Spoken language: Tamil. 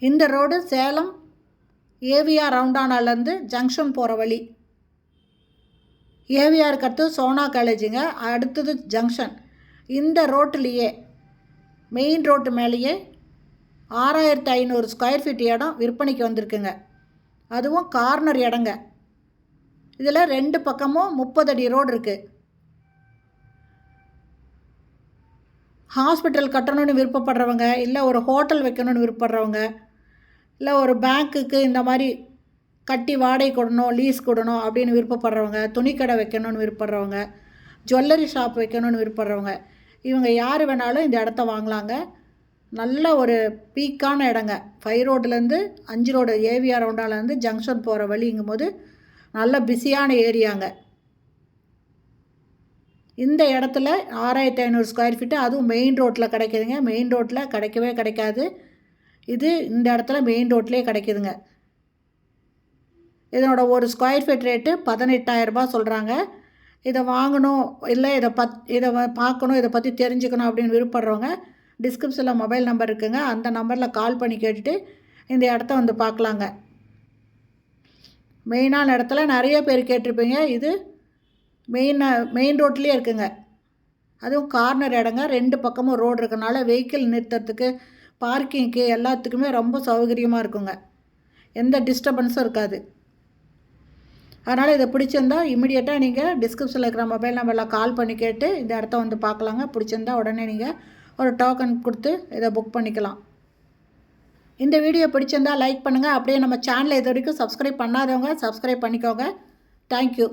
இந்த ரோடு சேலம் ஏவிஆர் ரவுண்டானாலேருந்து ஜங்ஷன் போகிற வழி. ஏவிஆருக்கு அடுத்து சோனா காலேஜுங்க, அடுத்தது ஜங்ஷன். இந்த ரோட்டிலேயே மெயின் ரோட்டு மேலேயே 6500 ஸ்கொயர் ஃபீட் இடம் விற்பனைக்கு வந்திருக்குங்க. அதுவும் கார்னர் இடங்க. இதில் 2 பக்கமும் 30 அடி ரோடு இருக்குது. ஹாஸ்பிட்டல் கட்டணும்னு விருப்பப்படுறவங்க, இல்லை ஒரு ஹோட்டல் வைக்கணும்னு விருப்பப்படுறவங்க, இல்லை ஒரு பேங்க்குக்கு இந்த மாதிரி கட்டி வாடகை கொடுணும், லீஸ் கொடுணும் அப்படின்னு விருப்பப்படுறவங்க, துணிக்கடை வைக்கணும்னு விருப்பப்படுறவங்க, ஜுவல்லரி ஷாப் வைக்கணும்னு விருப்பப்படுறவங்க, இவங்க யார் வேணாலும் இந்த இடத்த வாங்கலாங்க. நல்ல ஒரு பீக்கான இடங்க. 5 ரோட்லேருந்து 5 ரோடு ஏவிஆர் ரவுண்டாலேருந்து ஜங்ஷன் போகிற வழிங்கும் போது நல்ல பிஸியான ஏரியாங்க. இந்த இடத்துல 6500 ஸ்கொயர் ஃபீட்டு, அதுவும் மெயின் ரோட்டில் கிடைக்குதுங்க. மெயின் ரோட்டில் கிடைக்கவே கிடைக்காது. இது இந்த இடத்துல மெயின் ரோட்லேயே கிடைக்குதுங்க. இதனோட ஒரு ஸ்கொயர் ஃபீட் ரேட்டு 18,000 ரூபாய் சொல்கிறாங்க. இதை வாங்கணும், இல்லை இதை பார்க்கணும், இதை பற்றி தெரிஞ்சுக்கணும் அப்படின்னு விருப்பப்படுறவங்க டிஸ்கிரிப்ஷனில் மொபைல் நம்பர் இருக்குங்க. அந்த நம்பரில் கால் பண்ணி கேட்டுட்டு இந்த இடத்த வந்து பார்க்கலாங்க. மெயினான இடத்துல நிறைய பேர் கேட்டிருப்பீங்க. இது மெயின் ரோட்லேயே இருக்குங்க. அதுவும் கார்னர் இடங்க. 2 பக்கமும் ரோடு இருக்கனால வெஹிக்கிள் நிறுத்துறதுக்கு, பார்க்கிங்க்கு எல்லாத்துக்குமே ரொம்ப சௌகரியமாக இருக்குங்க. எந்த டிஸ்டர்பன்ஸும் இருக்காது. அதனால் இதை பிடிச்சிருந்தா இமிடியேட்டாக நீங்கள் டிஸ்கிரிப்ஷனில் இருக்கிற மொபைல் நம்பரில் கால் பண்ணி கேட்டு இந்த இடத்த வந்து பார்க்கலாங்க. பிடிச்சிருந்தா உடனே நீங்கள் ஒரு டோக்கன் கொடுத்து இதை புக் பண்ணிக்கலாம். இந்த வீடியோ பிடிச்சிருந்தால் லைக் பண்ணுங்கள். அப்படியே நம்ம சேனலை இது வரைக்கும் சப்ஸ்கிரைப் பண்ணாதவங்க சப்ஸ்கிரைப் பண்ணிக்கோங்க. தேங்க்யூ.